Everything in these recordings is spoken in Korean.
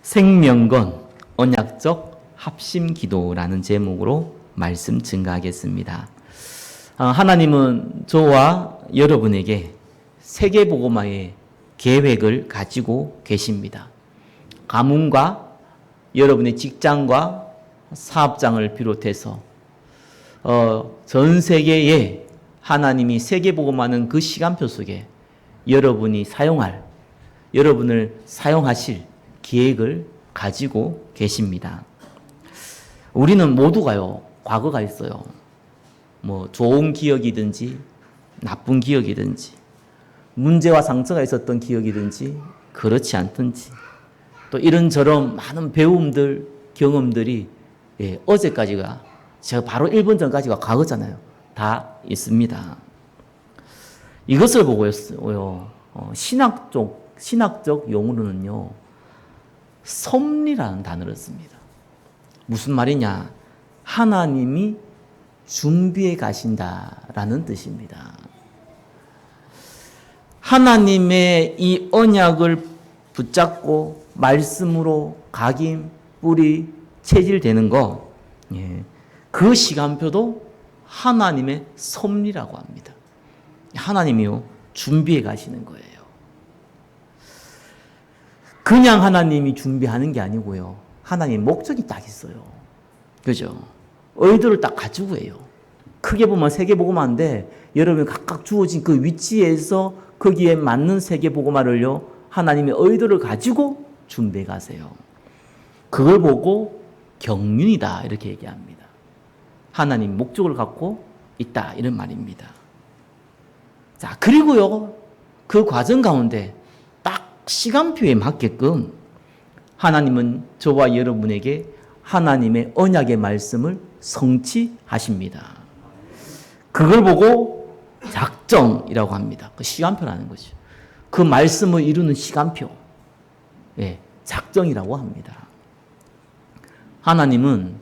생명건 언약적 합심기도라는 제목으로 말씀 증가하겠습니다. 하나님은 저와 여러분에게 세계복음화의 계획을 가지고 계십니다. 가문과 여러분의 직장과 사업장을 비롯해서 전 세계에 하나님이 세계복음화는 그 시간표 속에 여러분을 사용하실 계획을 가지고 계십니다. 우리는 모두가요, 과거가 있어요. 좋은 기억이든지, 나쁜 기억이든지, 문제와 상처가 있었던 기억이든지, 그렇지 않든지, 또 이런저런 많은 배움들, 경험들이 어제까지가, 제가 바로 1분 전까지가 과거잖아요. 다 있습니다. 이것을 보고요, 신학적 용어로는요, 섭리라는 단어를 씁니다. 무슨 말이냐? 하나님이 준비해 가신다라는 뜻입니다. 하나님의 이 언약을 붙잡고 말씀으로 각인, 뿌리, 체질되는 거, 그 시간표도 하나님의 섭리라고 합니다. 하나님이요, 준비해 가시는 거예요. 그냥 하나님이 준비하는 게 아니고요. 하나님 목적이 딱 있어요. 그죠? 의도를 딱 가지고 해요. 크게 보면 세계복음화인데 여러분 각각 주어진 그 위치에서 거기에 맞는 세계복음화를요, 하나님의 의도를 가지고 준비해 가세요. 그걸 보고 경륜이다 이렇게 얘기합니다. 하나님 목적을 갖고 있다 이런 말입니다. 자, 그리고요, 그 과정 가운데 시간표에 맞게끔 하나님은 저와 여러분에게 하나님의 언약의 말씀을 성취하십니다. 그걸 보고 작정이라고 합니다. 그 시간표라는 거죠. 그 말씀을 이루는 시간표, 작정이라고 합니다. 하나님은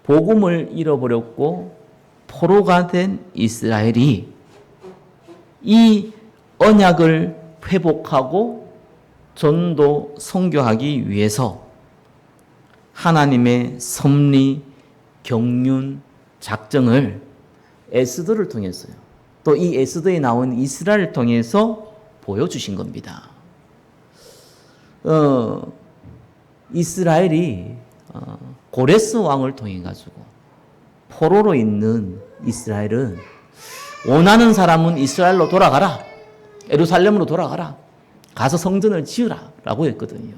복음을 잃어버렸고 포로가 된 이스라엘이 이 언약을 회복하고 전도 선교하기 위해서 하나님의 섭리, 경륜, 작정을 에스더를 통해서요, 또 이 에스더에 나온 이스라엘을 통해서 보여주신 겁니다. 이스라엘이 고레스 왕을 통해 가지고 포로로 있는 이스라엘은 원하는 사람은 이스라엘로 돌아가라, 예루살렘으로 돌아가라, 가서 성전을 지으라 라고 했거든요.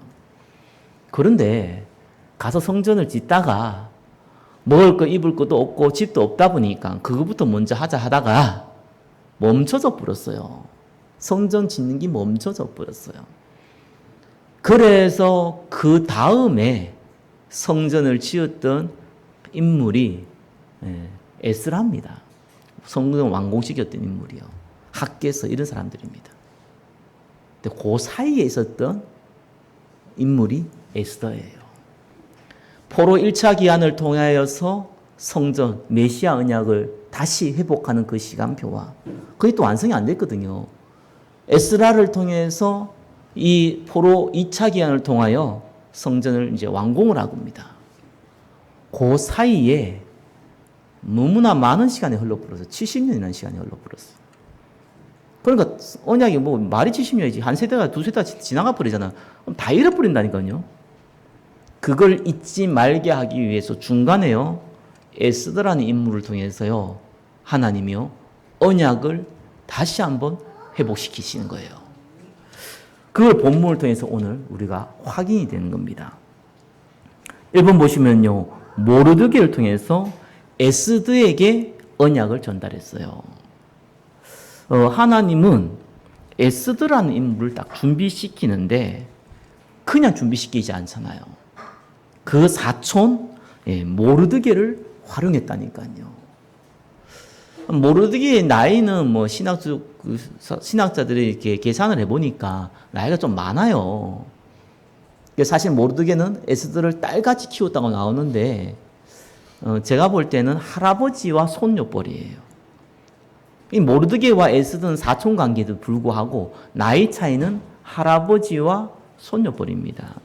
그런데 가서 성전을 짓다가 먹을 거 입을 것도 없고 집도 없다 보니까 그거부터 먼저 하자 하다가 멈춰져 버렸어요. 성전 짓는 게 멈춰져 버렸어요. 그래서 그 다음에 성전을 지었던 인물이 에스라입니다. 성전 완공시켰던 인물이요. 학개서 이런 사람들입니다. 그 사이에 있었던 인물이 에스더예요. 포로 1차 기한을 통하여서 성전, 메시아 언약을 다시 회복하는 그 시간표와 그게 또 완성이 안 됐거든요. 에스라를 통해서 이 포로 2차 기한을 통하여 성전을 이제 완공을 하고 합니다. 그 사이에 너무나 많은 시간이 흘러버려서 70년이라는 시간이 흘러버렸어요. 그러니까 언약이 말이 70년이지 한 세대가 두 세대가 지나가 버리잖아. 그럼 다 잃어버린다니까요. 그걸 잊지 말게 하기 위해서 중간에요, 에스더라는 인물을 통해서요, 하나님이요, 언약을 다시 한번 회복시키시는 거예요. 그걸 본문을 통해서 오늘 우리가 확인이 되는 겁니다. 1번 보시면요, 모르드게를 통해서 에스더에게 언약을 전달했어요. 하나님은 에스더라는 인물을 딱 준비시키는데 그냥 준비시키지 않잖아요. 그 사촌 모르드게를 활용했다니까요. 모르드게의 나이는 신학자들이 이렇게 계산을 해보니까 나이가 좀 많아요. 사실 모르드게는 에스더를 딸같이 키웠다고 나오는데 제가 볼 때는 할아버지와 손녀뻘이에요. 이 모르드게와 에스더는 사촌 관계에도 불구하고 나이 차이는 할아버지와 손녀뻘입니다.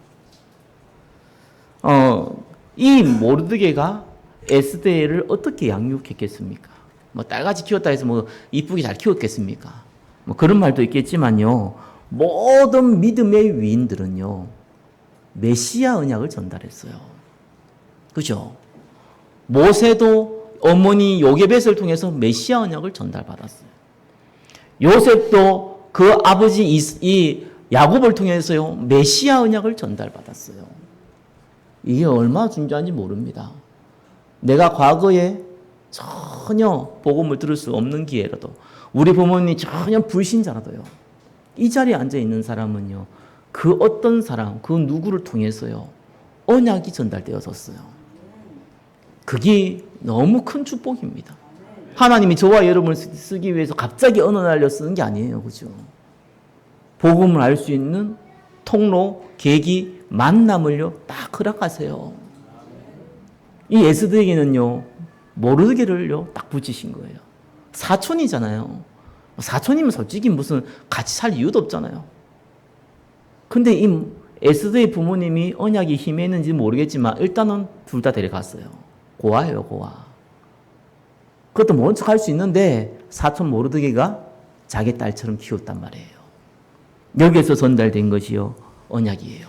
이 모르드게가 에스더를 어떻게 양육했겠습니까? 뭐 딸같이 키웠다 해서 뭐 이쁘게 잘 키웠겠습니까? 뭐 그런 말도 있겠지만요. 모든 믿음의 위인들은요. 메시아 언약을 전달했어요. 그죠? 모세도 어머니 요게벳을 통해서 메시아 언약을 전달받았어요. 요셉도 그 아버지 이 야곱을 통해서요. 메시아 언약을 전달받았어요. 이게 얼마나 중요한지 모릅니다. 내가 과거에 전혀 복음을 들을 수 없는 기회라도 우리 부모님이 전혀 불신자라도요. 이 자리에 앉아 있는 사람은요. 그 어떤 사람, 그 누구를 통해서요. 언약이 전달되어졌어요. 그게 너무 큰 축복입니다. 하나님이 저와 여러분을 쓰기 위해서 갑자기 어느 날려 쓰는 게 아니에요. 그죠? 복음을 알 수 있는 통로, 계기, 만남을요. 딱 허락하세요. 이 에스더에게는요. 모르드게를요. 딱 붙이신 거예요. 사촌이잖아요. 사촌이면 솔직히 무슨 같이 살 이유도 없잖아요. 근데 이 에스더의 부모님이 언약이 힘했는지 모르겠지만 일단은 둘 다 데려갔어요. 고아예요, 고아. 그것도 모른 척 할 수 있는데 사촌 모르드게가 자기 딸처럼 키웠단 말이에요. 여기에서 전달된 것이요. 언약이에요.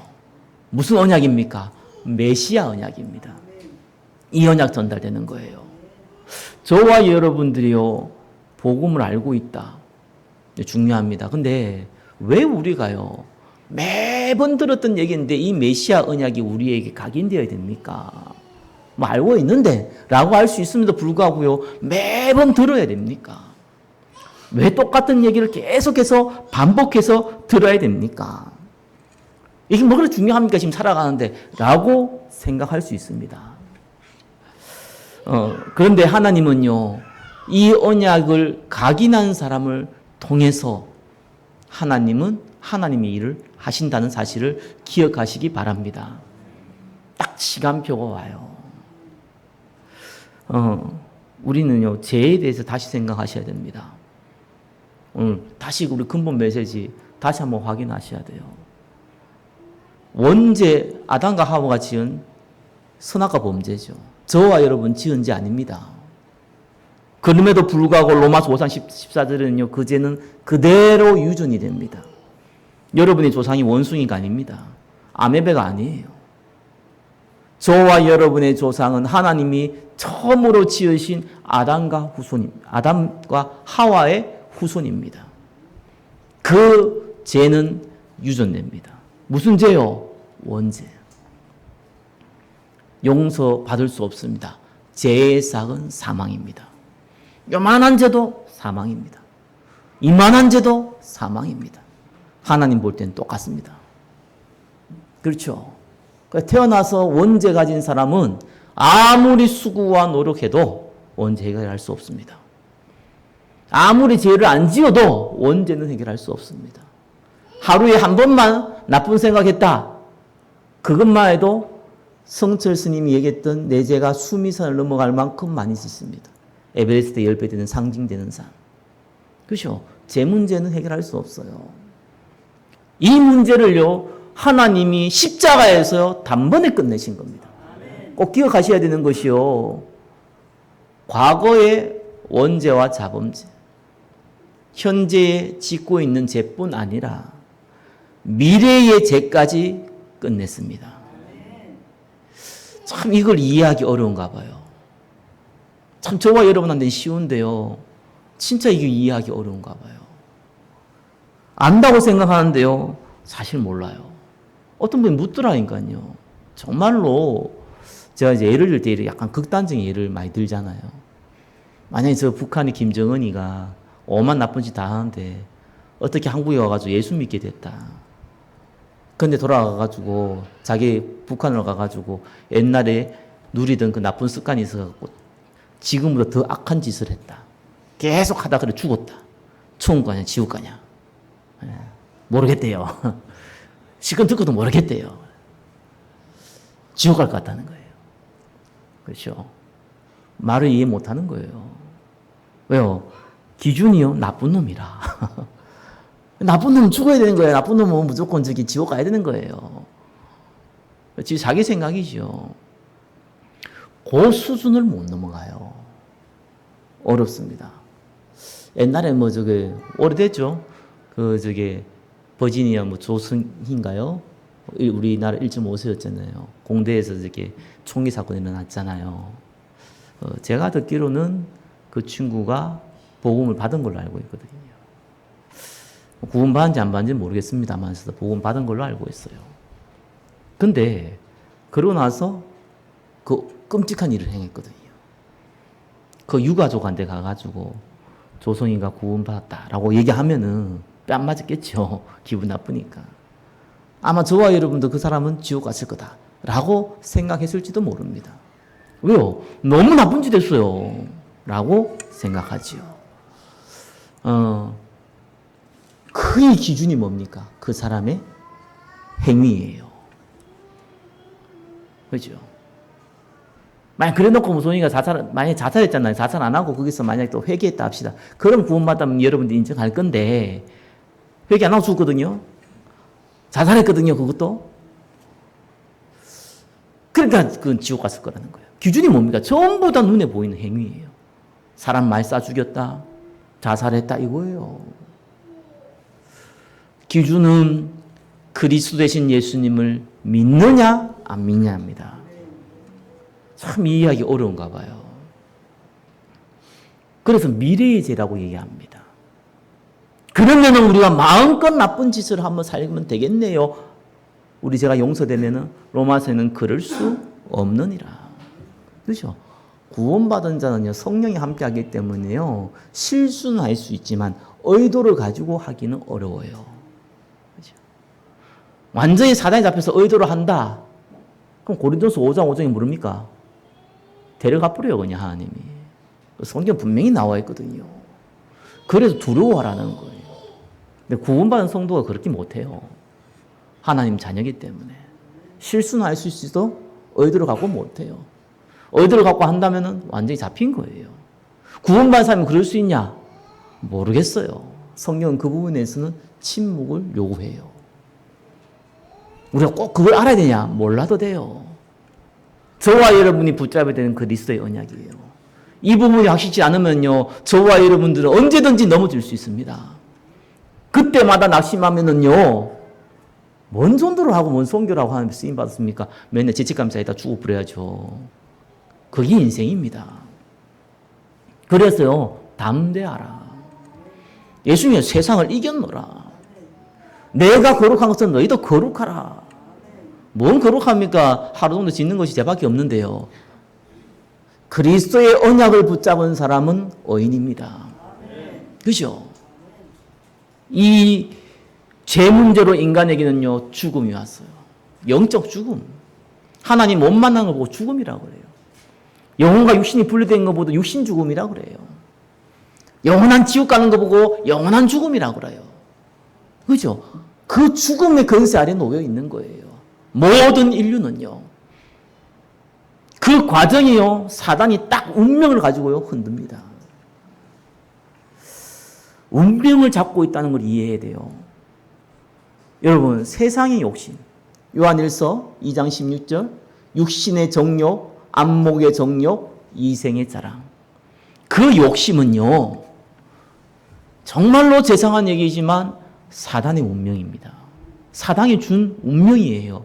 무슨 언약입니까? 메시아 언약입니다. 이 언약 전달되는 거예요. 저와 여러분들이요. 복음을 알고 있다. 중요합니다. 근데 왜 우리가요. 매번 들었던 얘기인데 이 메시아 언약이 우리에게 각인되어야 됩니까? 뭐 알고 있는데 라고 할 수 있음에도 불구하고요. 매번 들어야 됩니까? 왜 똑같은 얘기를 계속해서 반복해서 들어야 됩니까? 이게 뭐 그렇게 중요합니까? 지금 살아가는데 라고 생각할 수 있습니다. 그런데 하나님은요. 이 언약을 각인한 사람을 통해서 하나님은 하나님의 일을 하신다는 사실을 기억하시기 바랍니다. 딱 시간표가 와요. 우리는요, 죄에 대해서 다시 생각하셔야 됩니다. 오늘 다시 우리 근본 메시지 다시 한번 확인하셔야 돼요. 원죄, 아담과 하와가 지은 선악과 범죄죠. 저와 여러분 지은 죄 아닙니다. 그럼에도 불구하고 로마서 5장 14절에는요, 그 죄는 그대로 유전이 됩니다. 여러분의 조상이 원숭이가 아닙니다. 아메베가 아니에요. 저와 여러분의 조상은 하나님이 처음으로 지으신 아담과 하와의 후손입니다. 그 죄는 유전됩니다. 무슨 죄요? 원죄. 용서받을 수 없습니다. 죄의 삭은 사망입니다. 요만한 죄도 사망입니다. 이만한 죄도 사망입니다. 하나님 볼 때는 똑같습니다. 그렇죠? 태어나서 원죄 가진 사람은 아무리 수고와 노력해도 원죄 해결할 수 없습니다. 아무리 죄를 안 지어도 원죄는 해결할 수 없습니다. 하루에 한 번만 나쁜 생각했다. 그것만 해도 성철 스님이 얘기했던 내 죄가 수미산을 넘어갈 만큼 많이 짓습니다. 에베레스트 10배 되는 상징되는 산. 그렇죠? 죄 문제는 해결할 수 없어요. 이 문제를요. 하나님이 십자가에서 단번에 끝내신 겁니다. 꼭 기억하셔야 되는 것이요. 과거의 원죄와 자범죄, 현재에 짓고 있는 죄뿐 아니라 미래의 죄까지 끝냈습니다. 참 이걸 이해하기 어려운가 봐요. 참 저와 여러분한테는 쉬운데요. 진짜 이게 이해하기 어려운가 봐요. 안다고 생각하는데요. 사실 몰라요. 어떤 분이 묻더라니까요. 정말로 제가 이제 예를 들 때 약간 극단적인 예를 많이 들잖아요. 만약에 저 북한의 김정은이가 오만 나쁜 짓 다 하는데 어떻게 한국에 와가지고 예수 믿게 됐다. 근데 돌아가가지고 자기 북한으로 가가지고 옛날에 누리던 그 나쁜 습관이 있어갖고 지금보다 더 악한 짓을 했다. 계속 하다 그래 죽었다. 천국 가냐 지옥 가냐. 모르겠대요. 시건 듣고도 모르겠대요. 지옥 갈 것 같다는 거예요. 그렇죠? 말을 이해 못하는 거예요. 왜요? 기준이요? 나쁜 놈이라. 나쁜 놈은 죽어야 되는 거예요. 나쁜 놈은 무조건 지옥 가야 되는 거예요. 지금 자기 생각이죠. 그 수준을 못 넘어가요. 어렵습니다. 옛날에 오래됐죠? 버지니아 조승희인가요? 우리나라 1.5세였잖아요. 공대에서 총기 사건이 일어났잖아요. 제가 듣기로는 그 친구가 복음을 받은 걸로 알고 있거든요. 구원 받은지 안 받은지 모르겠습니다만, 복음 받은 걸로 알고 있어요. 근데, 그러고 나서 그 끔찍한 일을 행했거든요. 그 유가족한테 가가지고 조성이가 구원받았다라고 얘기하면은 뺨 맞았겠죠. 기분 나쁘니까. 아마 저와 여러분도 그 사람은 지옥 갔을 거다라고 생각했을지도 모릅니다. 왜요? 너무 나쁜 짓 했어요. 라고 생각하지요. 그의 기준이 뭡니까? 그 사람의 행위예요. 그죠? 만약 그래 놓고 소영이가 만약에 자살했잖아요. 자살 안 하고 거기서 만약에 또 회개했다 합시다. 그럼 구원받으면 여러분들 인정할 건데, 회개 안 하고 죽었거든요. 자살했거든요, 그것도. 그러니까 그건 지옥 갔을 거라는 거예요. 기준이 뭡니까? 전부 다 눈에 보이는 행위예요. 사람 말 쏴 죽였다, 자살했다, 이거예요. 기준은 그리스도 되신 예수님을 믿느냐, 안 믿냐입니다. 참 이해하기 어려운가 봐요. 그래서 미래의 죄라고 얘기합니다. 그러면 우리가 마음껏 나쁜 짓을 한번 살면 되겠네요. 우리 죄가 용서되면 로마서에는 그럴 수 없느니라. 그렇죠? 구원받은 자는요, 성령이 함께하기 때문에요, 실수는 할 수 있지만 의도를 가지고 하기는 어려워요. 그렇죠? 완전히 사단에 잡혀서 의도를 한다. 그럼 고린도서 5장 5장이 모릅니까? 데려가 버려요, 그냥 하나님이. 성경 분명히 나와 있거든요. 그래서 두려워하라는 거예요. 근데 구원받은 성도가 그렇게 못해요. 하나님 자녀이기 때문에. 실수는 할 수 있어도 의도를 갖고 못해요. 의도를 갖고 한다면 완전히 잡힌 거예요. 구원받은 사람이 그럴 수 있냐? 모르겠어요. 성경은 그 부분에서는 침묵을 요구해요. 우리가 꼭 그걸 알아야 되냐? 몰라도 돼요. 저와 여러분이 붙잡아야 되는 그리스도의 언약이에요. 이 부분이 확실치 않으면요, 저와 여러분들은 언제든지 넘어질 수 있습니다. 그때마다 낙심하면은요, 뭔 전도를 하고 뭔 선교라고 하는 쓰임 받았습니까? 맨날 죄책감 쌓이다 죽어버려야죠. 그게 인생입니다. 그래서요, 담대하라. 예수님이 세상을 이겼노라. 내가 거룩한 것은 너희도 거룩하라. 뭔 거룩합니까? 하루 정도 짓는 것이 죄밖에 없는데요. 그리스도의 언약을 붙잡은 사람은 의인입니다. 그죠? 이 죄 문제로 인간에게는요, 죽음이 왔어요. 영적 죽음. 하나님 못 만난 걸 보고 죽음이라고 그래요. 영혼과 육신이 분리된 거 보고 육신 죽음이라고 그래요. 영원한 지옥 가는 거 보고 영원한 죽음이라고 그래요. 그죠? 그 죽음의 권세 아래 놓여 있는 거예요. 모든 인류는요. 그 과정이요, 사단이 딱 운명을 가지고요, 흔듭니다. 운명을 잡고 있다는 걸 이해해야 돼요. 여러분, 세상의 욕심. 요한일서 2장 16절. 육신의 정욕, 안목의 정욕, 이생의 자랑. 그 욕심은요, 정말로 죄송한 얘기지만 사단의 운명입니다. 사단이 준 운명이에요.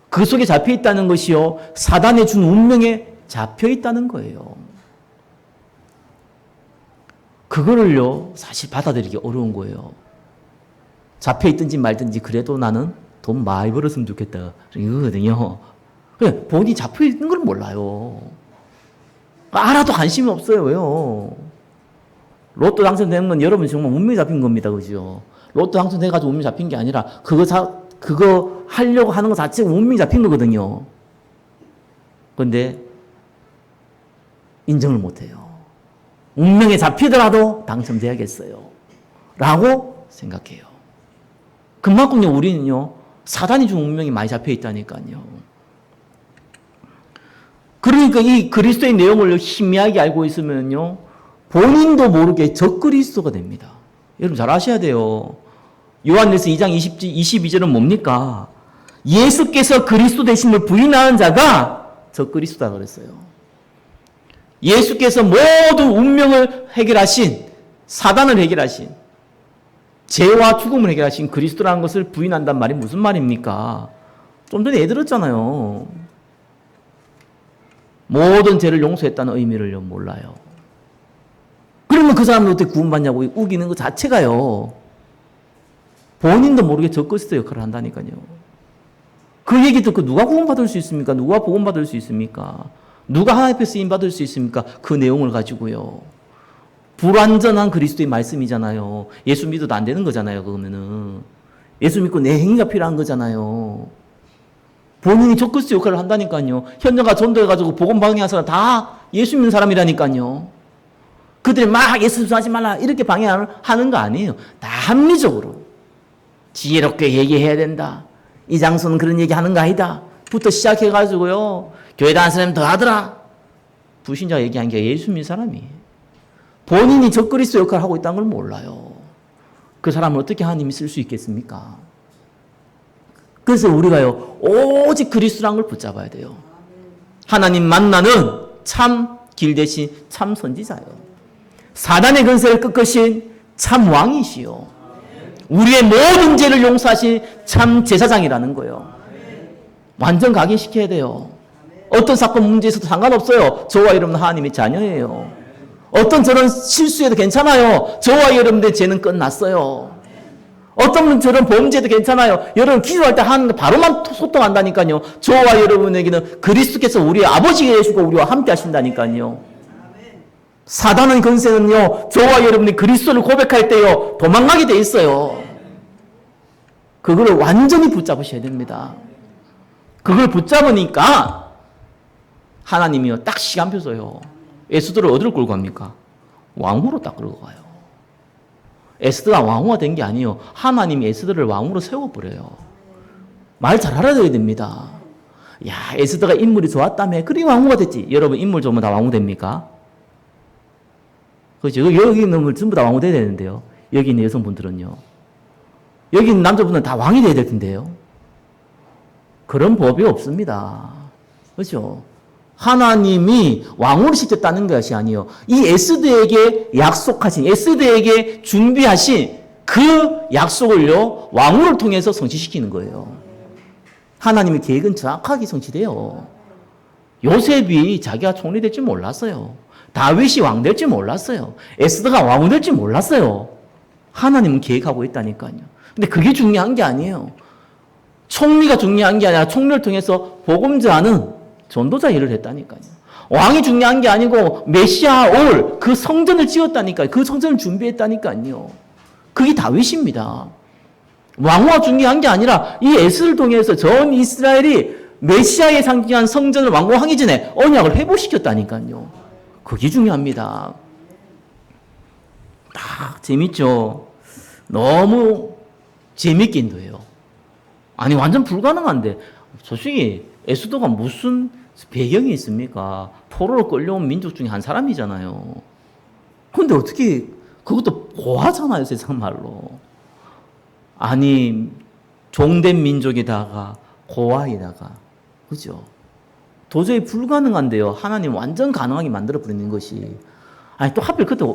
그 속에 잡혀 있다는 것이요, 사단이 준 운명에 잡혀 있다는 거예요. 그거를요, 사실 받아들이기 어려운 거예요. 잡혀 있든지 말든지 그래도 나는 돈 많이 벌었으면 좋겠다, 이거거든요. 그냥 본인이 잡혀 있는 걸 몰라요. 알아도 관심이 없어요. 왜요? 로또 당첨되는 건 여러분 정말 운명이 잡힌 겁니다. 그죠? 로또 당첨돼가지고 운명이 잡힌 게 아니라 그거 하려고 하는 것 자체가 운명이 잡힌 거거든요. 그런데 인정을 못해요. 운명에 잡히더라도 당첨돼야겠어요. 라고 생각해요. 그만큼요, 우리는요, 사단이 준 운명이 많이 잡혀 있다니까요. 그러니까 이 그리스도의 내용을 희미하게 알고 있으면요, 본인도 모르게 적그리스도가 됩니다. 여러분 잘 아셔야 돼요. 요한일서 2장 22절은 뭡니까? 예수께서 그리스도 되심을 부인하는 자가 적그리스도다 그랬어요. 예수께서 모든 운명을 해결하신, 사단을 해결하신, 죄와 죽음을 해결하신 그리스도라는 것을 부인한단 말이 무슨 말입니까? 좀 전에 애 들었잖아요. 모든 죄를 용서했다는 의미를 몰라요. 그러면 그 사람은 어떻게 구원받냐고 우기는 것 자체가요. 본인도 모르게 적그리스도 역할을 한다니까요. 그 얘기 듣고 누가 구원받을 수 있습니까? 누가 복음받을 수 있습니까? 누가 하나님 앞에 쓰임받을 수 있습니까? 그 내용을 가지고요. 불완전한 그리스도의 말씀이잖아요. 예수 믿어도 안 되는 거잖아요. 그러면은 예수 믿고 내 행위가 필요한 거잖아요. 본인이 적그리스도 역할을 한다니까요. 현장가 전도해가지고 복음 방해한 사람 다 예수 믿는 사람이라니까요. 그들이 막 예수 하지 말라 이렇게 방해하는 거 아니에요. 다 합리적으로 지혜롭게 얘기해야 된다. 이 장소는 그런 얘기하는 거 아니다. 부터 시작해가지고요. 교회 다니는 사람 더 하더라. 불신자가 얘기한 게 예수 믿는 사람이에요. 본인이 적그리스도 역할을 하고 있다는 걸 몰라요. 그 사람을 어떻게 하나님이 쓸 수 있겠습니까? 그래서 우리가요, 오직 그리스도라는 걸 붙잡아야 돼요. 하나님 만나는 참 길 대신 참 선지자요. 사단의 근세를 꺾으신 참 왕이시요. 우리의 모든 죄를 용서하신 참 제사장이라는 거예요. 완전 각인시켜야 돼요. 어떤 사건 문제에서도 상관없어요. 저와 여러분은 하나님의 자녀예요. 어떤 저런 실수해도 괜찮아요. 저와 여러분들의 죄는 끝났어요. 어떤 저런 범죄도 괜찮아요. 여러분 기도할 때 하는 거 바로만 소통한다니까요. 저와 여러분에게는 그리스도께서 우리의 아버지가 되시고 우리와 함께 하신다니까요. 사단의 권세는요. 저와 여러분이 그리스도를 고백할 때요. 도망가게 돼 있어요. 그걸 완전히 붙잡으셔야 됩니다. 그걸 붙잡으니까 하나님이요. 딱 시간표 써요. 에스더를 어디로 끌고 갑니까? 왕후로 딱 끌고 가요. 에스더가 왕후가 된 게 아니에요. 하나님이 에스더를 왕후로 세워버려요. 말 잘 알아들어야 됩니다. 야, 에스더가 인물이 좋았다며. 그래 왕후가 됐지. 여러분 인물 좋으면 다 왕후 됩니까? 그렇죠. 여기 있는 분 전부 다 왕후 돼야 되는데요. 여기 있는 여성분들은요. 여기 있는 남자분들은 다 왕이 돼야 될 텐데요. 그런 법이 없습니다. 그렇죠. 하나님이 왕후를 시켰다는 것이 아니에요. 이 에스더에게 약속하신, 에스더에게 준비하신 그 약속을요, 왕후를 통해서 성취시키는 거예요. 하나님의 계획은 정확하게 성취돼요. 요셉이 자기가 총리 될 줄 몰랐어요. 다윗이 왕 될 줄 몰랐어요. 에스더가 왕후 될 줄 몰랐어요. 하나님은 계획하고 있다니까요. 근데 그게 중요한 게 아니에요. 총리가 중요한 게 아니라 총리를 통해서 복음자는 전도자 일을 했다니까요. 왕이 중요한 게 아니고 메시아 올 그 성전을 지었다니까요. 그 성전을 준비했다니까요. 그게 다윗입니다. 왕후가 중요한 게 아니라 이 에스를 통해서 전 이스라엘이 메시아의 상징한 성전을 완공하기 전에 언약을 회복시켰다니까요. 그게 중요합니다. 딱 재밌죠? 너무 재밌게 인도해요. 아니 완전 불가능한데 솔직히 에스더가 무슨 배경이 있습니까? 포로로 끌려온 민족 중에 한 사람이잖아요. 근데 어떻게 그것도 고하잖아요, 세상 말로. 아니 종된 민족에다가 고아에다가 그죠? 도저히 불가능한데요. 하나님 완전 가능하게 만들어 버리는 것이. 아니 또 하필 그때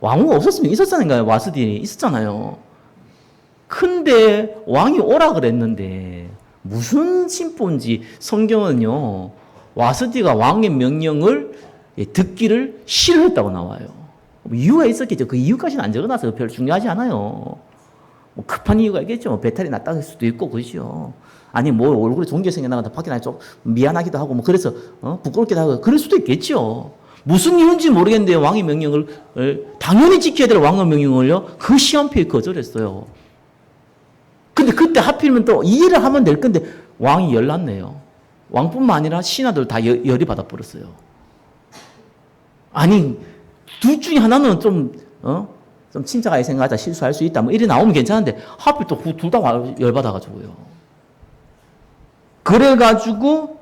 왕후가 없었으면 있었잖아요. 와스디 있었잖아요. 근데 왕이 오라 그랬는데 무슨 심보인지 성경은요. 와스디가 왕의 명령을 듣기를 싫어했다고 나와요. 이유가 있었겠죠. 그 이유까지는 안 적어놔서 별로 중요하지 않아요. 뭐 급한 이유가 있겠죠. 배탈이 났다는 수도 있고 그렇죠. 아니 뭐 얼굴에 종게 생겨나가다 밖에 나가 좀 미안하기도 하고 뭐 그래서 부끄럽기도 하고 그럴 수도 있겠죠. 무슨 이유인지 모르겠는데 왕의 명령을 당연히 지켜야 될 왕의 명령을요. 그 시험표에 거절했어요. 근데 그때 하필이면 또 이해를 하면 될 건데 왕이 열났네요. 왕뿐만 아니라 신하들 다 열이 받아버렸어요. 아니 둘 중에 하나는 좀 침착하게 생각하자 실수할 수 있다 뭐 이래 나오면 괜찮은데 하필 또 둘 다 열받아가지고요. 그래가지고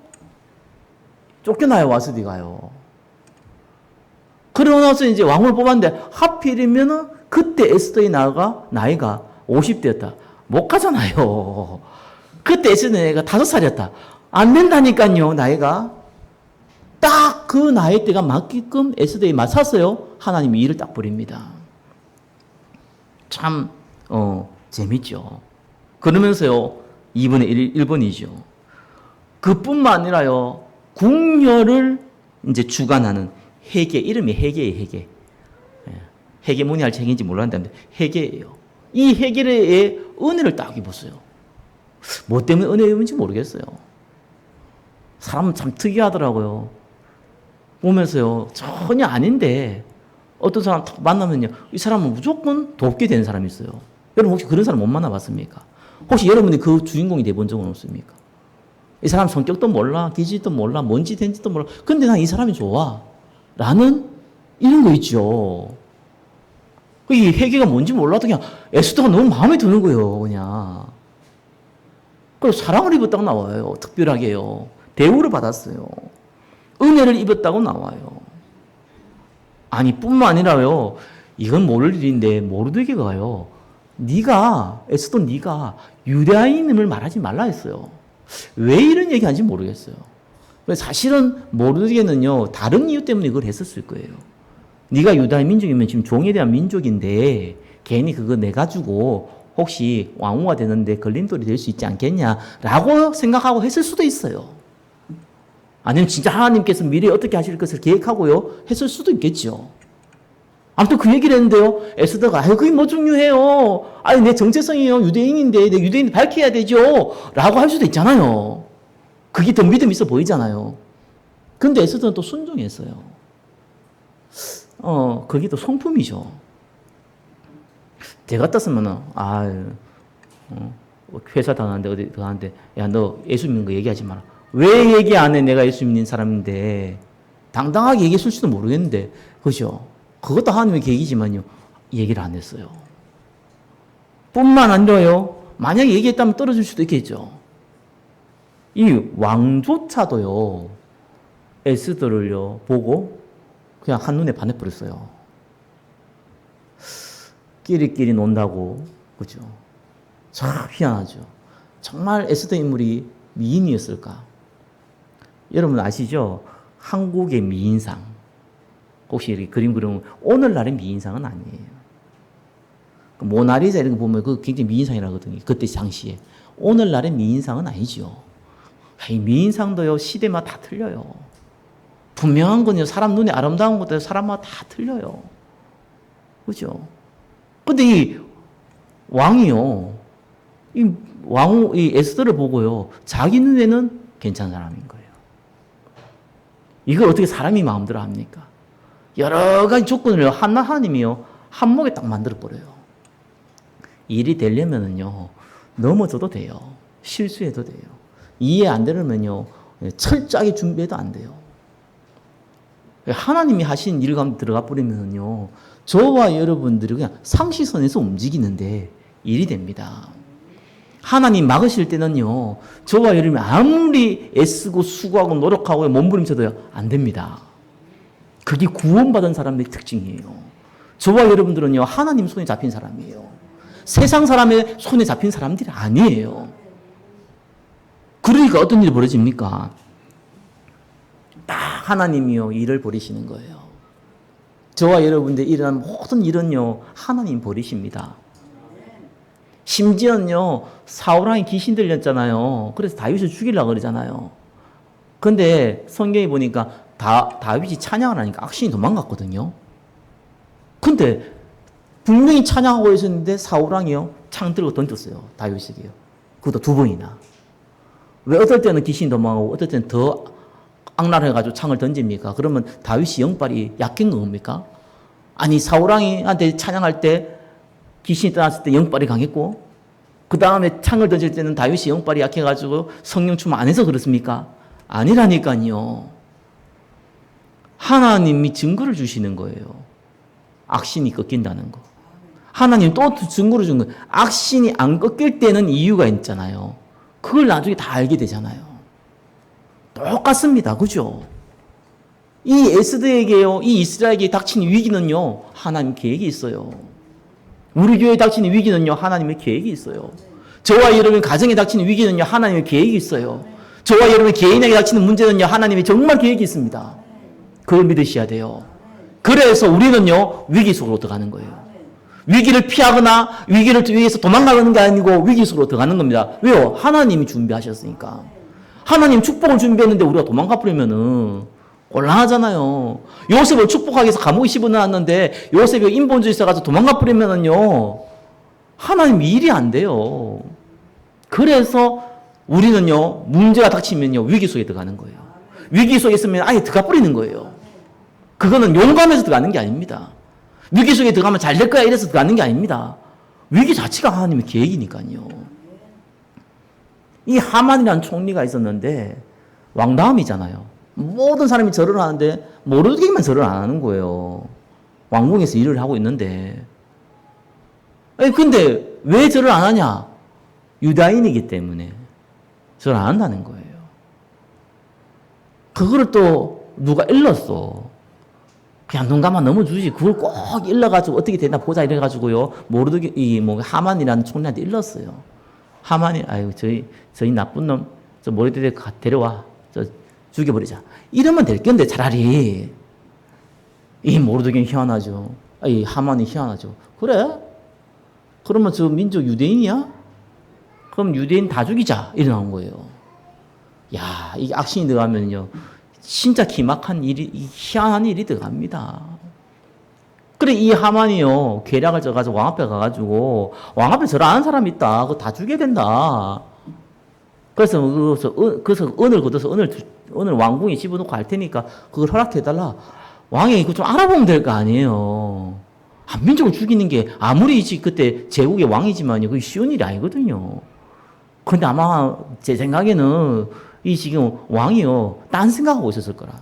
쫓겨나요. 와스디가요. 그러고 나서 이제 왕을 뽑았는데 하필이면은 그때 에스더의 나이가 50대였다. 못 가잖아요. 그때 에스더의 나이가 5살이었다. 안 된다니까요. 나이가 딱 그 나이대가 맞게끔 에스더에 맞섰어요. 하나님이 일을 딱 벌입니다. 참 재밌죠. 그러면서요 2분의 1번이죠. 그뿐만 아니라요 궁녀를 이제 주관하는 회계, 이름이 회계예요. 회계. 회계문의할 책인지 몰랐는데 회계예요. 이 회계의 은혜를 딱 입었어요. 뭐 때문에 은혜 입은지 모르겠어요. 사람은 참 특이하더라고요. 보면서요 전혀 아닌데 어떤 사람 딱 만나면요 이 사람은 무조건 돕게 되는 사람이 있어요. 여러분 혹시 그런 사람 못 만나봤습니까? 혹시 여러분이 그 주인공이 돼본 적은 없습니까? 이 사람 성격도 몰라, 기질도 몰라, 뭔지 된지도 몰라. 근데 난 이 사람이 좋아. 라는 이런 거 있죠. 이 회개가 뭔지 몰라도 그냥 에스더가 너무 마음에 드는 거예요. 그냥. 그리고 사랑을 입었다고 나와요. 특별하게요. 대우를 받았어요. 은혜를 입었다고 나와요. 아니 뿐만 아니라요. 이건 모를 일인데 모르드게가요. 에스더 네가 유대인임을 말하지 말라 했어요. 왜 이런 얘기 하는지 모르겠어요. 사실은 모르드게는요 다른 이유 때문에 그걸 했었을 거예요. 네가 유다인 민족이면 지금 종에 대한 민족인데 괜히 그거 내 가지고 혹시 왕후가 되는데 걸림돌이 될 수 있지 않겠냐라고 생각하고 했을 수도 있어요. 아니면 진짜 하나님께서 미래에 어떻게 하실 것을 계획하고요 했을 수도 있겠죠. 아무튼 그 얘기를 했는데요 에스더가 그게 뭐 중요해요. 아니 내 정체성이요 유대인인데 내 유대인 밝혀야 되죠 라고 할 수도 있잖아요. 그게 더 믿음 있어 보이잖아요. 근데 에스더는 또 순종했어요. 그게 또 성품이죠. 제가 같았으면은 회사 다녔는데 어디 가는데 야 너 예수 믿는 거 얘기하지 마라. 왜 얘기 안 해? 내가 예수 믿는 사람인데 당당하게 얘기했을 수도 모르겠는데 그죠? 그것도 하나님의 계획이지만요 얘기를 안 했어요. 뿐만 아니라요 만약에 얘기했다면 떨어질 수도 있겠죠. 이 왕조차도요 에스더를요 보고 그냥 한눈에 반해버렸어요. 끼리끼리 논다고 그죠? 참 희한하죠. 정말 에스더 인물이 미인이었을까? 여러분 아시죠? 한국의 미인상 혹시 이렇게 그림 그리면 오늘날의 미인상은 아니에요. 모나리자 이런 거 보면 그 굉장히 미인상이라거든요. 그때 당시에. 오늘날의 미인상은 아니죠. 이 미인상도요 시대마다 다 틀려요. 분명한 건요 사람 눈에 아름다운 것도 사람마다 다 틀려요. 그죠? 근데 이 왕이요 이 에스더를 보고요 자기 눈에는 괜찮은 사람인 거예요. 이걸 어떻게 사람이 마음대로 합니까? 여러 가지 조건을 하나님이요 한목에 딱 만들어 버려요. 일이 되려면은요 넘어져도 돼요. 실수해도 돼요. 이해 안 되려면요 철저하게 준비해도 안 돼요. 하나님이 하신 일 가운데 들어가 버리면요 저와 여러분들이 그냥 상시선에서 움직이는데 일이 됩니다. 하나님 막으실 때는요 저와 여러분이 아무리 애쓰고 수고하고 노력하고 몸부림쳐도요 안 됩니다. 그게 구원받은 사람의 특징이에요. 저와 여러분들은요 하나님 손에 잡힌 사람이에요. 세상 사람의 손에 잡힌 사람들이 아니에요. 그러니까 어떤 일이 벌어집니까? 딱 하나님이요 일을 벌이시는 거예요. 저와 여러분들 일어나는 모든 일은요 하나님 벌이십니다. 심지어는요 사울왕이 귀신 들렸잖아요. 그래서 다윗을 죽이려고 그러잖아요. 근데 성경에 보니까 다윗이 찬양을 하니까 악신이 도망갔거든요. 근데 분명히 찬양하고 있었는데 사울왕이요 창 들고 던졌어요. 다윗에게요. 그것도 2번이나. 왜 어떨 때는 귀신이 도망가고 어떨 때는 더 악랄해가지고 창을 던집니까? 그러면 다윗이 영빨이 약한 겁니까? 아니 사울왕이한테 찬양할 때 귀신이 떠났을 때 영빨이 강했고 그 다음에 창을 던질 때는 다윗이 영빨이 약해가지고 성령 충만 안 해서 그렇습니까? 아니라니까요. 하나님이 증거를 주시는 거예요. 악신이 꺾인다는 거. 하나님 또 증거를 준 거예요. 악신이 안 꺾일 때는 이유가 있잖아요. 그걸 나중에 다 알게 되잖아요. 똑같습니다. 그죠? 이 에스더에게요, 이 이스라엘에게 닥친 위기는요, 하나님 계획이 있어요. 우리 교회에 닥치는 위기는요, 하나님의 계획이 있어요. 저와 여러분 가정에 닥치는 위기는요, 하나님의 계획이 있어요. 저와 여러분 개인에게 닥치는 문제는요, 하나님의 정말 계획이 있습니다. 그걸 믿으셔야 돼요. 그래서 우리는요, 위기 속으로 들어가는 거예요. 위기를 피하거나 위기를 위해서 도망가는 게 아니고 위기 속으로 들어가는 겁니다. 왜요? 하나님이 준비하셨으니까. 하나님 축복을 준비했는데 우리가 도망가 버리면은 곤란하잖아요. 요셉을 축복하기 위해서 감옥에 집어넣었는데 요셉이 인본주의 있어가지고 도망가 버리면은요, 하나님 일이 안 돼요. 그래서 우리는요, 문제가 닥치면요, 위기 속에 들어가는 거예요. 위기 속에 있으면 아예 들어가 버리는 거예요. 그거는 용감해서 들어가는 게 아닙니다. 위기 속에 들어가면 잘 될 거야 이래서 들어가는 게 아닙니다. 위기 자체가 하나님의 계획이니까요. 이 하만이라는 총리가 있었는데 왕다움이잖아요. 모든 사람이 절을 하는데 모르게만 절을 안 하는 거예요. 왕궁에서 일을 하고 있는데. 근데 왜 절을 안 하냐? 유다인이기 때문에 절 안 한다는 거예요. 그거를 또 누가 일렀어. 그냥 눈 감아 넘어주지. 그걸 꼭 일러가지고 어떻게 되나 보자 이래가지고요. 모르게 하만이라는 총리한테 일렀어요. 하만이 아유 저희 나쁜 놈 저 모르게 데려와 저 죽여버리자. 이러면 될 건데 차라리 이 모르드게는 희한하죠. 이 하만이 희한하죠. 그래? 그러면 저 민족 유대인이야? 그럼 유대인 다 죽이자 이래 나온 거예요. 야, 이게 악신이 들어가면요. 진짜 기막한 일이, 희한한 일이 들어갑니다. 그래, 이 하만이요, 계략을 져가지고 왕 앞에 가가지고, 왕 앞에 절 아는 사람이 있다. 그거 다 죽여야 된다. 그래서 은을 걷어서 은을 왕궁에 집어넣고 할 테니까 그걸 허락해달라. 왕이 이거 좀 알아보면 될 거 아니에요. 한민족을 죽이는 게 아무리 그때 제국의 왕이지만요, 그게 쉬운 일이 아니거든요. 근데 아마 제 생각에는 이 지금 왕이요, 딴 생각하고 있었을 거라.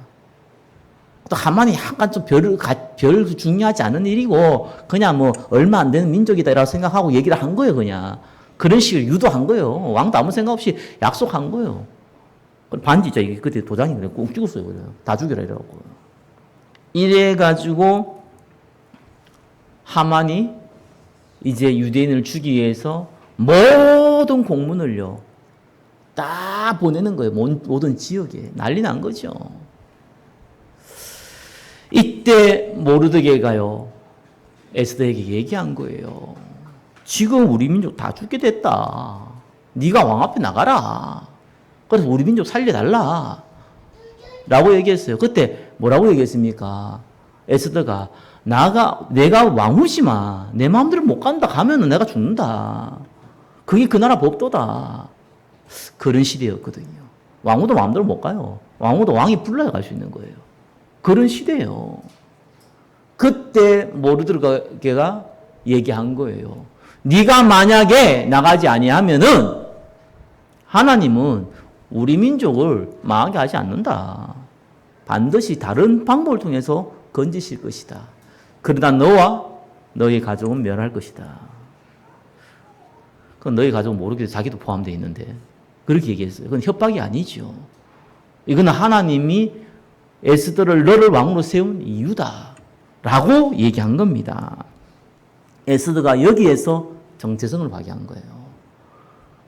또 하만이 약간 좀 별 중요하지 않은 일이고, 그냥 뭐 얼마 안 되는 민족이다라고 생각하고 얘기를 한 거예요, 그냥. 그런 식으로 유도한 거예요. 왕도 아무 생각 없이 약속한 거예요. 반지 있죠. 이게 그때 도장이 그래. 꼭 찍었어요. 그래요. 다 죽여라 이래갖고. 이래가지고 하만이 이제 유대인을 죽이기 위해서 모든 공문을요, 다 보내는 거예요. 모든 지역에. 난리 난 거죠. 이때 모르드게가요, 에스더에게 얘기한 거예요. 지금 우리 민족 다 죽게 됐다. 네가 왕 앞에 나가라. 그래서 우리 민족 살려달라. 라고 얘기했어요. 그때 뭐라고 얘기했습니까? 에스더가 내가 왕후지만 내 마음대로 못 간다. 가면은 내가 죽는다. 그게 그 나라 법도다. 그런 시대였거든요. 왕후도 마음대로 못 가요. 왕후도 왕이 불러야 갈 수 있는 거예요. 그런 시대예요. 그때 모르드게가 얘기한 거예요. 네가 만약에 나가지 아니하면은 하나님은 우리 민족을 망하게 하지 않는다. 반드시 다른 방법을 통해서 건지실 것이다. 그러나 너와 너의 가족은 멸할 것이다. 그건 너희 가족은 모르게 자기도 포함되어 있는데 그렇게 얘기했어요. 그건 협박이 아니죠. 이거는 하나님이 에스더를 너를 왕으로 세운 이유다 라고 얘기한 겁니다. 에스더가 여기에서 정체성을 발휘한 거예요.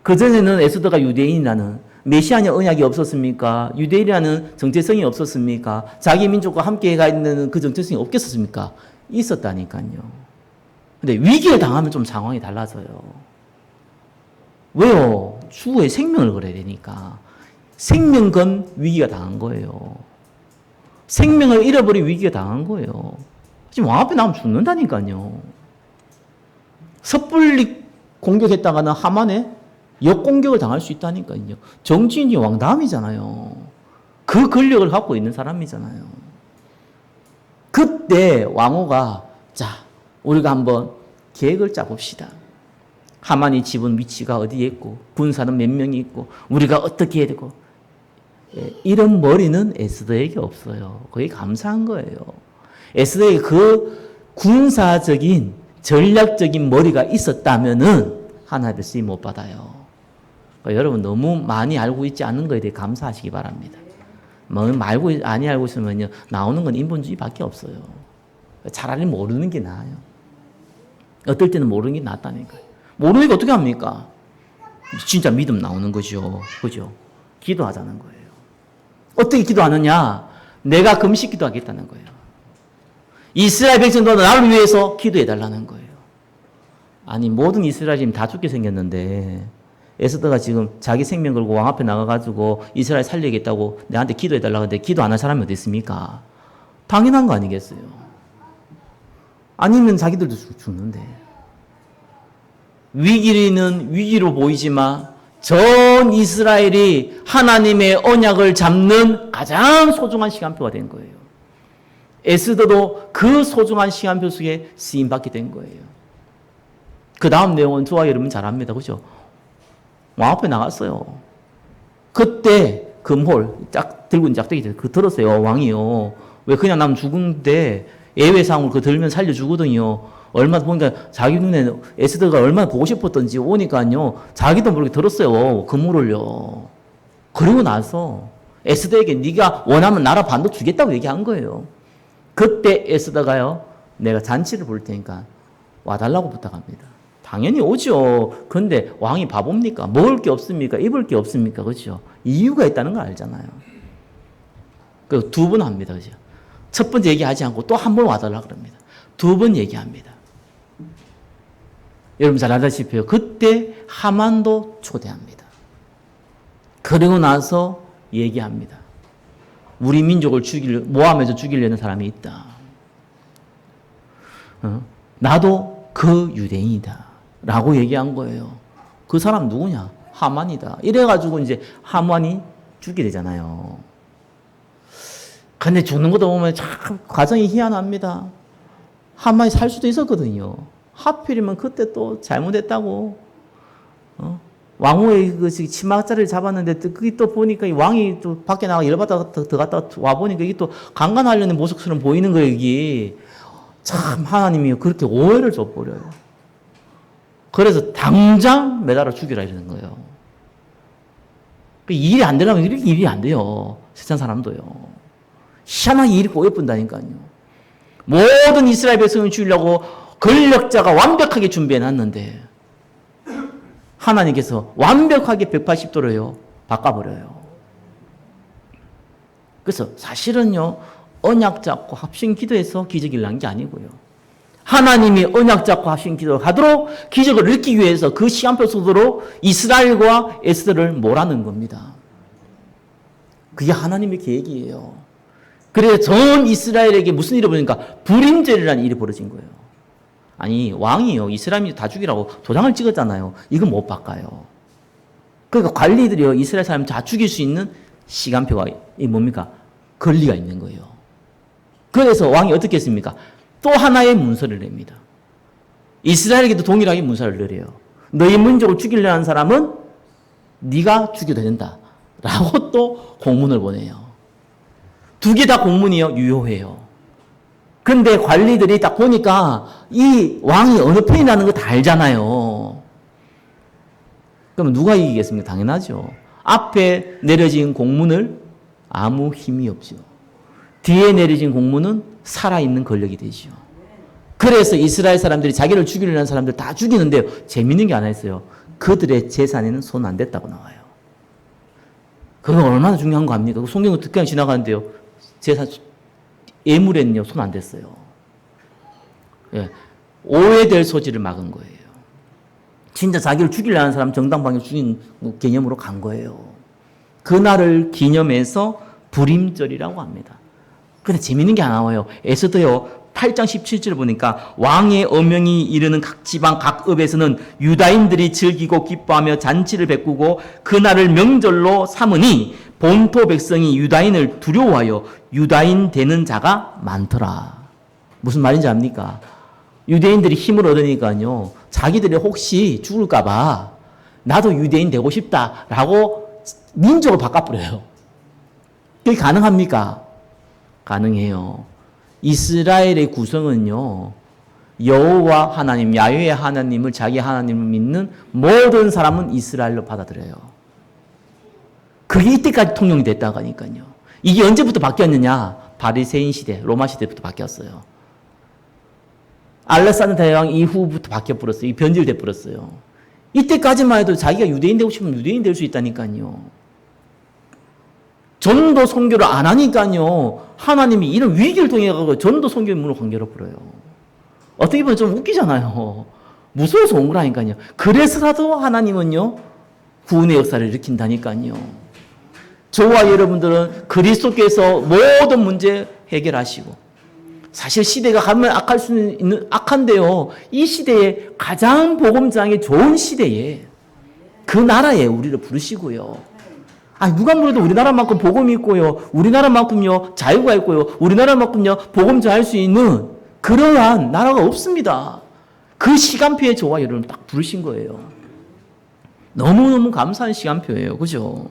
그전에는 에스더가 유대인이라는 메시아의 언약이 없었습니까? 유대인이라는 정체성이 없었습니까? 자기 민족과 함께 가 있는 그 정체성이 없겠었습니까? 있었다니까요. 근데 위기에 당하면 좀 상황이 달라져요. 왜요? 추후에 생명을 걸어야 되니까. 생명 건 위기가 당한 거예요. 생명을 잃어버린 위기가 당한 거예요. 지금 왕 앞에 나오면 죽는다니까요. 섣불리 공격했다가는 하만에 역공격을 당할 수 있다니까요. 정치인이 왕다음이잖아요. 그 권력을 갖고 있는 사람이잖아요. 그때 왕후가 자, 우리가 한번 계획을 짜봅시다. 하만이 집은 위치가 어디에 있고 군사는 몇 명이 있고 우리가 어떻게 해야 되고, 이런 머리는 에스더에게 없어요. 그게 감사한 거예요. 에스더에게 그 군사적인 전략적인 머리가 있었다면은 하나님의 쓰임 못 받아요. 그러니까 여러분 너무 많이 알고 있지 않는 거에 대해 감사하시기 바랍니다. 뭐 많이 알고 있으면요, 나오는 건 인본주의밖에 없어요. 차라리 모르는 게 나아요. 어떨 때는 모르는 게 낫다니까요. 모르니까 어떻게 합니까? 진짜 믿음 나오는 거죠. 그죠? 기도하자는 거예요. 어떻게 기도하느냐? 내가 금식 기도하겠다는 거예요. 이스라엘 백성도 나를 위해서 기도해달라는 거예요. 아니, 모든 이스라엘이 지금 다 죽게 생겼는데 에스더가 지금 자기 생명 걸고 왕 앞에 나가가지고 이스라엘 살리겠다고 내한테 기도해달라고 하는데 기도 안 한 사람이 어디 있습니까? 당연한 거 아니겠어요? 아니면 자기들도 죽는데. 위기는 위기로 보이지만 전 이스라엘이 하나님의 언약을 잡는 가장 소중한 시간표가 된 거예요. 에스더도 그 소중한 시간표 속에 쓰임받게 된 거예요. 그 다음 내용은 저와 여러분 잘 압니다. 그죠? 왕 앞에 나갔어요. 그때 금홀 짝 들고 있는 짝대기 그 들었어요. 왕이요. 왜 그냥 남 죽은데 예외상으로 그 들면 살려주거든요. 얼마나 보니까 자기 눈에 에스더가 얼마나 보고 싶었던지 오니까요. 자기도 모르게 들었어요. 금홀을요. 그리고 나서 에스더에게 네가 원하면 나라 반도 주겠다고 얘기한 거예요. 그때 에스더가요. 내가 잔치를 볼 테니까 와달라고 부탁합니다. 당연히 오죠. 근데 왕이 바보입니까? 먹을 게 없습니까? 입을 게 없습니까? 그렇죠? 이유가 있다는 걸 알잖아요. 그 두 번 합니다. 그죠? 첫 번째 얘기하지 않고 또 한 번 와달라 그럽니다. 두 번 얘기합니다. 여러분 잘 알다시피요. 그때 하만도 초대합니다. 그리고 나서 얘기합니다. 우리 민족을 모함해서 죽이려는 사람이 있다. 나도 그 유대인이다. 라고 얘기한 거예요. 그 사람 누구냐? 하만이다. 이래가지고 이제 하만이 죽게 되잖아요. 근데 죽는 것도 보면 참 과정이 희한합니다. 하만이 살 수도 있었거든요. 하필이면 그때 또 잘못했다고. 왕후의 그 치마자리를 잡았는데 그게 또 보니까 이 왕이 또 밖에 나가 열받다가 들어갔다 와 보니까 이게 또 강간하려는 모습처럼 보이는 거예요, 이게. 참 하나님이 그렇게 오해를 줘버려요. 그래서 당장 매달아 죽이라 이러는 거예요. 일이 안 되려면 이렇게 일이 안 돼요. 세상 사람도요. 희한하게 일이 꼬여본다니까요. 모든 이스라엘 백성을 죽이려고 권력자가 완벽하게 준비해놨는데 하나님께서 완벽하게 180도로요 바꿔버려요. 그래서 사실은요 언약 잡고 합심 기도해서 기적이 난 게 아니고요. 하나님이 언약 잡고 합심 기도를 하도록 기적을 일으키기 위해서 그 시간표 속도로 이스라엘과 에스더를 몰아넣은 겁니다. 그게 하나님의 계획이에요. 그래서 전 이스라엘에게 무슨 일이 벌어지니까 불임절이라는 일이 벌어진 거예요. 아니 왕이요 이스라엘이 다 죽이라고 도장을 찍었잖아요. 이건 못 바꿔요. 그러니까 관리들이요 이스라엘 사람 다 죽일 수 있는 시간표가 이 뭡니까? 권리가 있는 거예요. 그래서 왕이 어떻게 했습니까? 또 하나의 문서를 냅니다. 이스라엘에게도 동일하게 문서를 내려요. 너희 민족을 죽이려 하는 사람은 네가 죽여도 된다. 라고 또 공문을 보내요. 두 개 다 공문이요 유효해요. 근데 관리들이 딱 보니까 이 왕이 어느 편이라는 거 다 알잖아요. 그럼 누가 이기겠습니까? 당연하죠. 앞에 내려진 공문을 아무 힘이 없죠. 뒤에 내려진 공문은 살아있는 권력이 되죠. 그래서 이스라엘 사람들이 자기를 죽이려는 사람들 다 죽이는데요. 재밌는 게 하나 있어요. 그들의 재산에는 손 안 댔다고 나와요. 그건 얼마나 중요한 거 압니까? 성경은 그냥 지나가는데요. 재산, 예물에는요, 손 안 댔어요. 예. 오해될 소지를 막은 거예요. 진짜 자기를 죽이려는 사람 정당방위 죽인 개념으로 간 거예요. 그날을 기념해서 불임절이라고 합니다. 근데 재밌는 게 하나 나와요. 에스더요 8장 17절을 보니까 왕의 어명이 이르는 각 지방 각 읍에서는 유다인들이 즐기고 기뻐하며 잔치를 베꾸고 그날을 명절로 삼으니 본토 백성이 유다인을 두려워하여 유다인 되는 자가 많더라. 무슨 말인지 압니까? 유대인들이 힘을 얻으니까요. 자기들이 혹시 죽을까 봐 나도 유대인 되고 싶다라고 민족을 바꿔버려요. 그게 가능합니까? 가능해요. 이스라엘의 구성은요. 여호와 하나님, 야훼 하나님을 자기 하나님을 믿는 모든 사람은 이스라엘로 받아들여요. 그게 이때까지 통용이 됐다고 하니까요. 이게 언제부터 바뀌었느냐? 바리새인 시대, 로마 시대부터 바뀌었어요. 알렉산더 대왕 이후부터 바뀌어버렸어요. 변질돼 버렸어요. 이때까지만 해도 자기가 유대인 되고 싶으면 유대인 될 수 있다니까요. 전도 선교를 안 하니까요. 하나님이 이런 위기를 통해 가지고 전도 선교의 문을 확 열어버려요. 어떻게 보면 좀 웃기잖아요. 무서워서 온 거라니까요. 그래서라도 하나님은요. 구원의 역사를 일으킨다니까요. 저와 여러분들은 그리스도께서 모든 문제 해결하시고 사실 시대가 가면 악할 수는 있는 악한데요. 이 시대에 가장 복음장이 좋은 시대에 그 나라에 우리를 부르시고요. 누가 물어도 우리나라만큼 복음이 있고요. 우리나라만큼요 자유가 있고요. 우리나라만큼요 복음 전할 수 있는 그러한 나라가 없습니다. 그 시간표에 저와 여러분 딱 부르신 거예요. 너무너무 감사한 시간표예요. 그죠?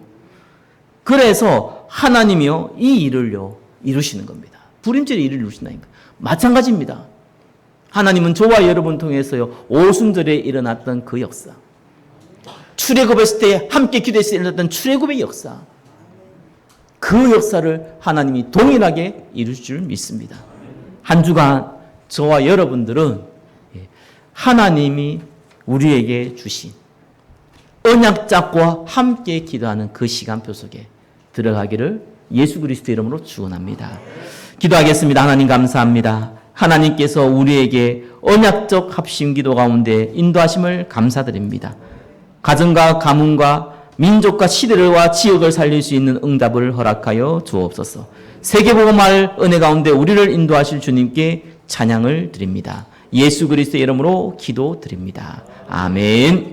그래서 하나님이요 이 일을요 이루시는 겁니다. 불임절의 일을 이루신다니까. 마찬가지입니다. 하나님은 저와 여러분 통해서요 오순절에 일어났던 그 역사, 출애굽했을 때 함께 기도했을 때 일어났던 출애굽의 역사, 그 역사를 하나님이 동일하게 이룰 줄 믿습니다. 한 주간 저와 여러분들은 하나님이 우리에게 주신 언약짝과 함께 기도하는 그 시간표 속에 들어가기를 예수 그리스도 이름으로 축원합니다. 기도하겠습니다. 하나님 감사합니다. 하나님께서 우리에게 언약적 합심 기도 가운데 인도하심을 감사드립니다. 가정과 가문과 민족과 시대와 지역을 살릴 수 있는 응답을 허락하여 주옵소서. 세계복음할 은혜 가운데 우리를 인도하실 주님께 찬양을 드립니다. 예수 그리스도의 이름으로 기도드립니다. 아멘.